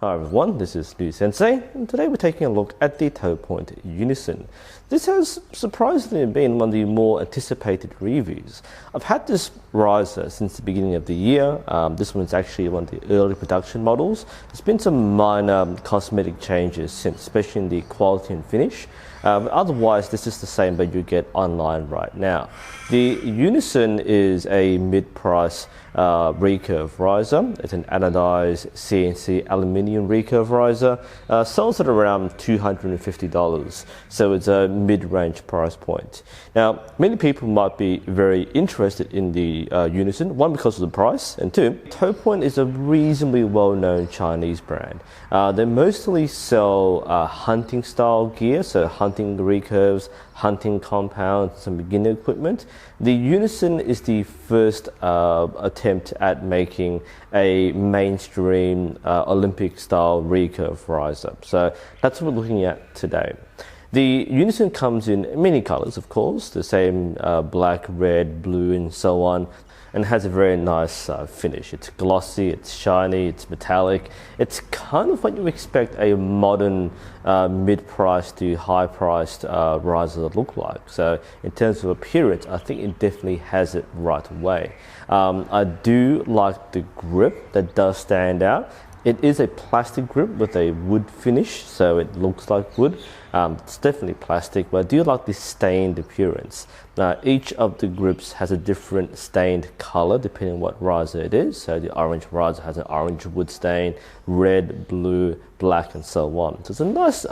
Hi everyone, this is NUSensei, and today we're taking a look at the Topoint Unison. This has surprisingly been one of the more anticipated reviews. I've had this riser since the beginning of the year. This one's actually one of the early production models. There's been some minor cosmetic changes since, especially in the quality and finish. Otherwise, this is the same that you get online right now. The Unison is a mid-price recurve riser. It's an anodized CNC aluminium recurve riser. Sells at around $250, so it's a mid-range price point. Now, many people might be very interested in the Unison, one because of the price, and two, Topoint is a reasonably well-known Chinese brand. They mostly sell hunting style gear, so hunting recurves, hunting compounds, some beginner equipment. The Unison is the first attempt at making a mainstream Olympic style recurve riser. So that's what we're looking at today. The Unison comes in many colors, of course, the same black, red, blue, and so on, and has a very nice finish. It's glossy, it's shiny, it's metallic. It's kind of what you expect a modern mid-priced to high-priced riser to look like. So in terms of appearance, I think it definitely has it right away. I do like the grip that does stand out. It is a plastic grip with a wood finish, so it looks like wood. It's definitely plastic, but I do like the stained appearance. Each of the grips has a different stained color depending on what riser it is. So the orange riser has an orange wood stain, red, blue, black, and so on. So it's a nice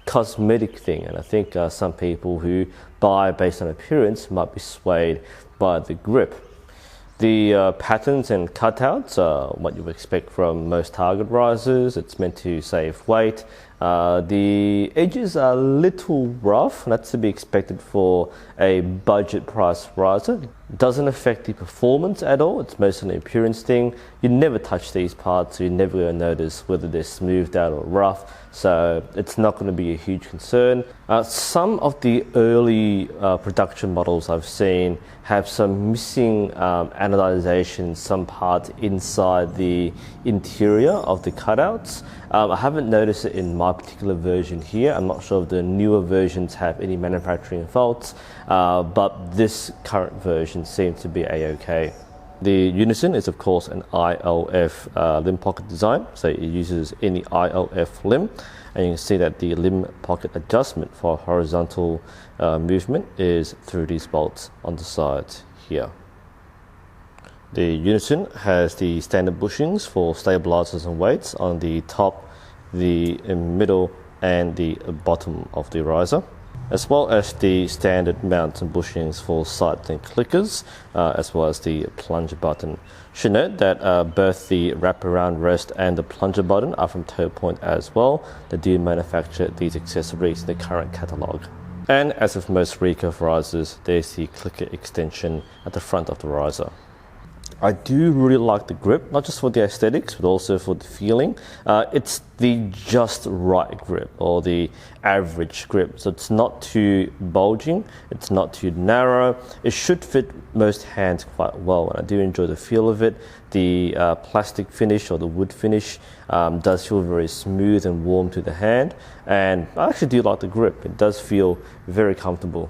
cosmetic thing, and I think some people who buy based on appearance might be swayed by the grip. The patterns and cutouts are what you would expect from most target risers. It's meant to save weight. The edges are a little rough, and that's to be expected for a budget price riser. It doesn't affect the performance at all. It's mostly an appearance thing. You never touch these parts, so you're never going to notice whether they're smoothed out or rough. So it's not going to be a huge concern. Some of the early production models I've seen have some missing anodization, some parts inside the interior of the cutouts. I haven't noticed it in my particular version here. I'm not sure if the newer versions have any manufacturing faults, but this current version seems to be a-okay. The Unison is of course an ILF limb pocket design, so it uses any ILF limb, and you can see that the limb pocket adjustment for horizontal movement is through these bolts on the sides here. The Unison has the standard bushings for stabilizers and weights on the top, the middle, and the bottom of the riser, as well as the standard mounts and bushings for sights and clickers, as well as the plunger button. Should note that both the wraparound rest and the plunger button are from Topoint as well. They do manufacture these accessories in the current catalogue. And as with most recurve risers, there's the clicker extension at the front of the riser. I do really like the grip, not just for the aesthetics, but also for the feeling. It's the just right grip, or the average grip. So it's not too bulging, it's not too narrow. It should fit most hands quite well, and I do enjoy the feel of it. The plastic finish or the wood finish does feel very smooth and warm to the hand, and I actually do like the grip. It does feel very comfortable.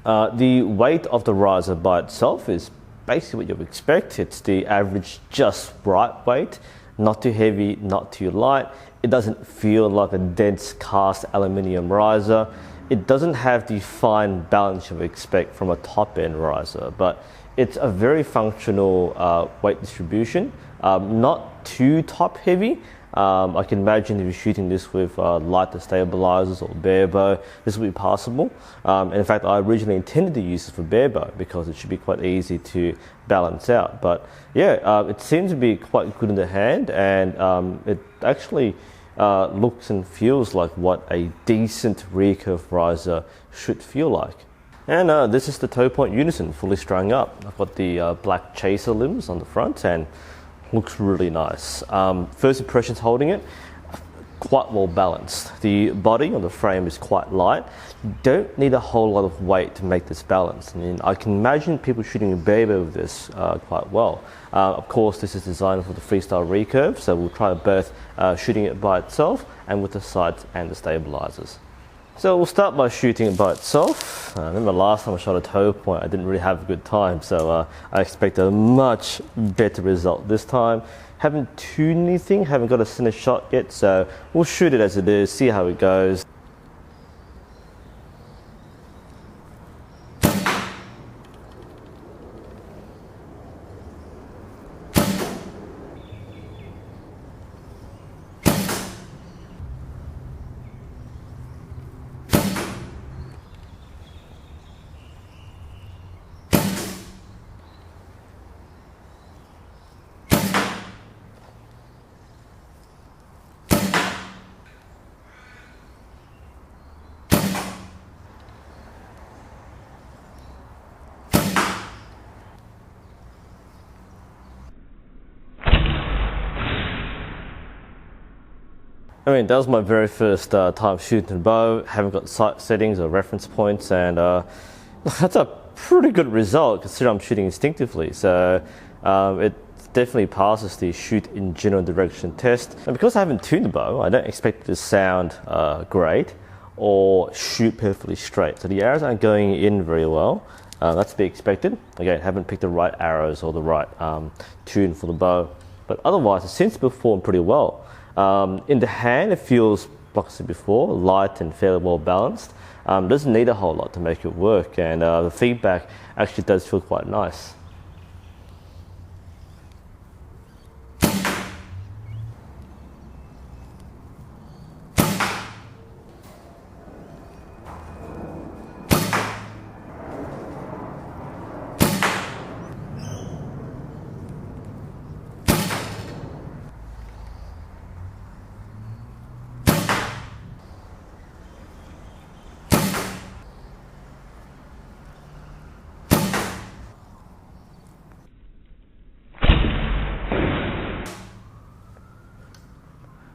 The weight of the riser by itself is basically what you would expect. It's the average just right weight, not too heavy, not too light. It doesn't feel like a dense cast aluminium riser. It doesn't have the fine balance you would expect from a top end riser, but it's a very functional weight distribution, not too top heavy. I can imagine if you're shooting this with lighter stabilizers or bare bow, this will be possible. And in fact, I originally intended to use this for bare bow because it should be quite easy to balance out. But yeah, it seems to be quite good in the hand, and it actually looks and feels like what a decent recurve riser should feel like. And this is the Topoint Unison fully strung up. I've got the black chaser limbs on the front, and looks really nice. First impressions holding it, quite well balanced. The body on the frame is quite light. You don't need a whole lot of weight to make this balanced. I mean, I can imagine people shooting a baby with this quite well. Of course, this is designed for the freestyle recurve, so we'll try both shooting it by itself and with the sights and the stabilizers. So we'll start by shooting it by itself. I remember last time I shot a Topoint, I didn't really have a good time, so I expect a much better result this time. Haven't tuned anything, haven't got a center shot yet, so we'll shoot it as it is, see how it goes. I mean, that was my very first time shooting the bow. Haven't got sight settings or reference points, and that's a pretty good result considering I'm shooting instinctively. So it definitely passes the shoot in general direction test. And because I haven't tuned the bow, I don't expect it to sound great or shoot perfectly straight. So the arrows aren't going in very well. That's to be expected. Again, haven't picked the right arrows or the right tune for the bow. But otherwise, it seems to perform pretty well. In the hand, it feels, like I said before, light and fairly well balanced. Doesn't need a whole lot to make it work, and the feedback actually does feel quite nice.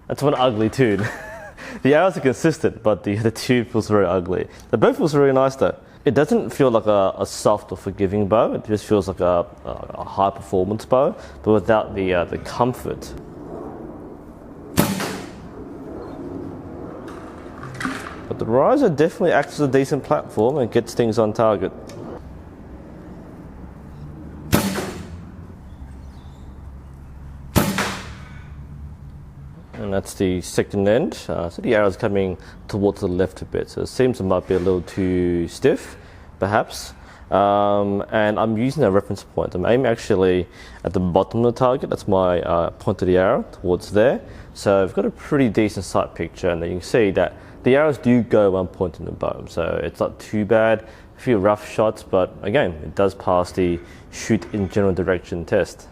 That's one ugly tune. The arrows are consistent, but the tune feels very ugly. The bow feels really nice though. It doesn't feel like a soft or forgiving bow. It just feels like a high performance bow, but without the comfort. But the Riser definitely acts as a decent platform and gets things on target. And that's the second end. So the arrow's coming towards the left a bit, so it seems it might be a little too stiff, perhaps. And I'm using a reference point. I'm aiming actually at the bottom of the target. That's my point of the arrow, towards there. So I've got a pretty decent sight picture, and then you can see that the arrows do go one point in the bow, so it's not too bad. A few rough shots, but again, it does pass the shoot in general direction test.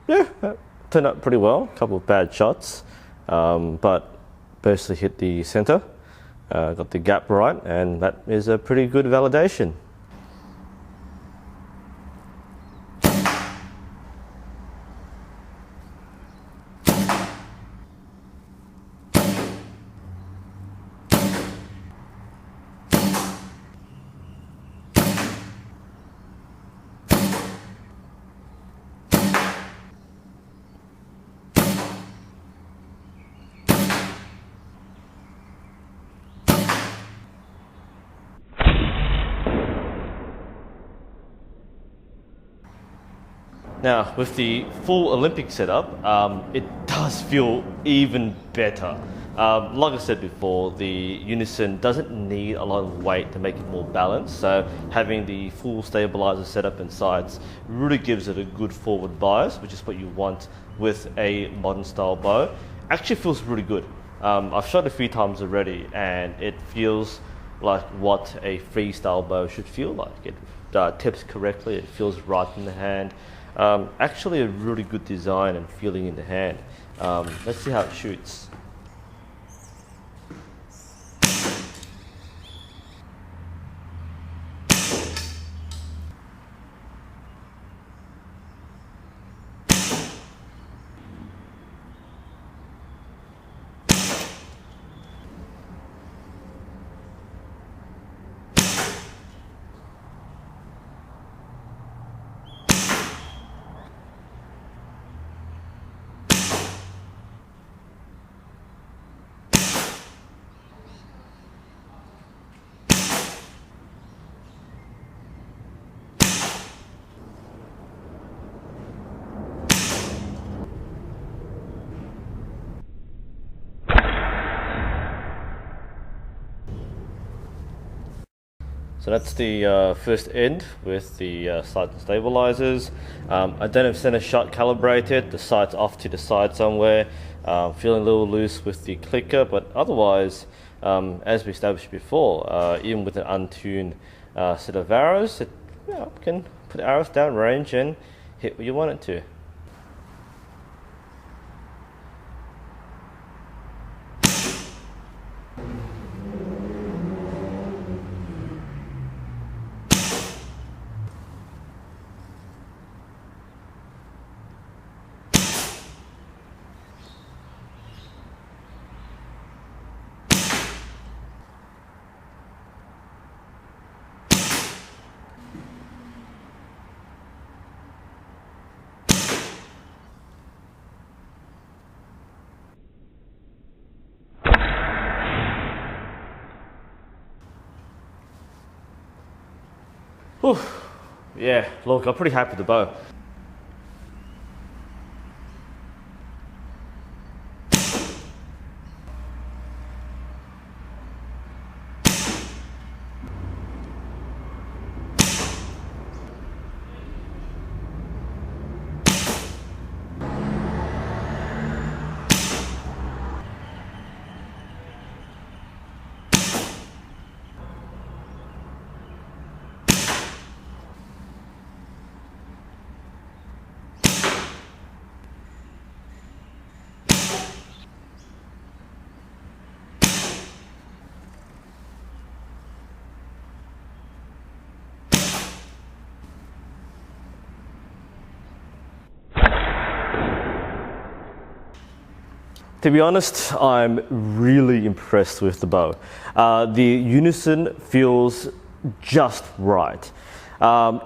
Yeah, that turned out pretty well. A couple of bad shots, but basically hit the center, got the gap right, and that is a pretty good validation. Now, with the full Olympic setup, it does feel even better. Like I said before, the Unison doesn't need a lot of weight to make it more balanced, so having the full stabilizer setup and sights really gives it a good forward bias, which is what you want with a modern style bow. Actually feels really good. I've shot a few times already and it feels like what a freestyle bow should feel like. It tips correctly, it feels right in the hand. Actually a really good design and feeling in the hand. Let's see how it shoots. So that's the first end with the sights and stabilizers. I don't have center shot calibrated, the sight's off to the side somewhere. Feeling a little loose with the clicker, but otherwise, as we established before, even with an untuned set of arrows, it can put arrows down range and hit where you want it to. Whew. Yeah, look, I'm pretty happy with the bow. To be honest, I'm really impressed with the bow. The Unison feels just right.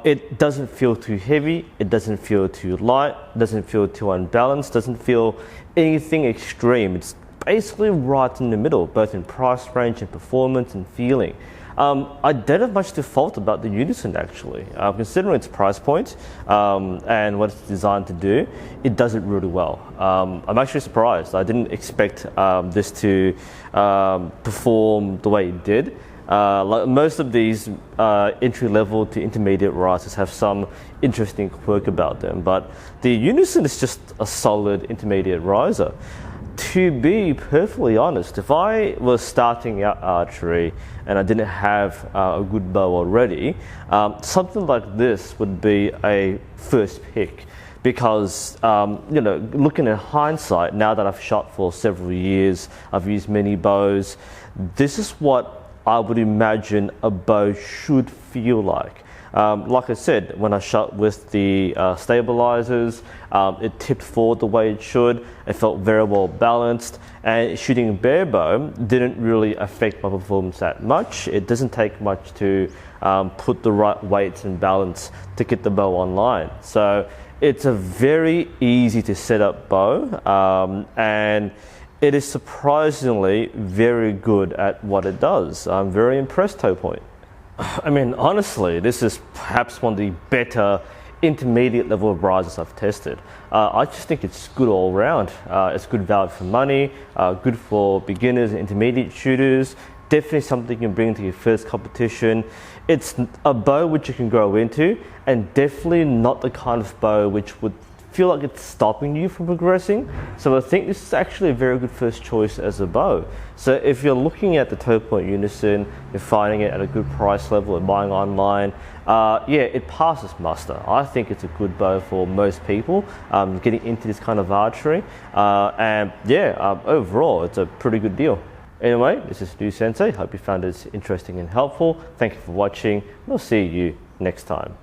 It doesn't feel too heavy, it doesn't feel too light, doesn't feel too unbalanced, doesn't feel anything extreme. It's basically right in the middle, both in price range and performance and feeling. I don't have much to fault about the Unison actually. Considering its price point and what it's designed to do, it does it really well. I'm actually surprised. I didn't expect this to perform the way it did. Like most of these entry-level to intermediate risers have some interesting quirk about them, but the Unison is just a solid intermediate riser. To be perfectly honest, if I was starting out archery and I didn't have a good bow already, something like this would be a first pick. Because, looking at hindsight, now that I've shot for several years, I've used many bows, this is what I would imagine a bow should feel like. Like I said, when I shot with the stabilizers, it tipped forward the way it should. It felt very well balanced, and shooting bare bow didn't really affect my performance that much. It doesn't take much to put the right weights and balance to get the bow online. So it's a very easy to set up bow, and it is surprisingly very good at what it does. I'm very impressed, Topoint. I mean, honestly, this is perhaps one of the better intermediate level of risers I've tested. I just think it's good all around. It's good value for money, good for beginners and intermediate shooters. Definitely something you can bring to your first competition. It's a bow which you can grow into, and definitely not the kind of bow which would feel like it's stopping you from progressing. So I think this is actually a very good first choice as a bow. So if you're looking at the Topoint Unison, you're finding it at a good price level and buying online, yeah, it passes muster. I think it's a good bow for most people getting into this kind of archery. And yeah, overall, it's a pretty good deal. Anyway, this is NUSensei. Hope you found this interesting and helpful. Thank you for watching, and I'll see you next time.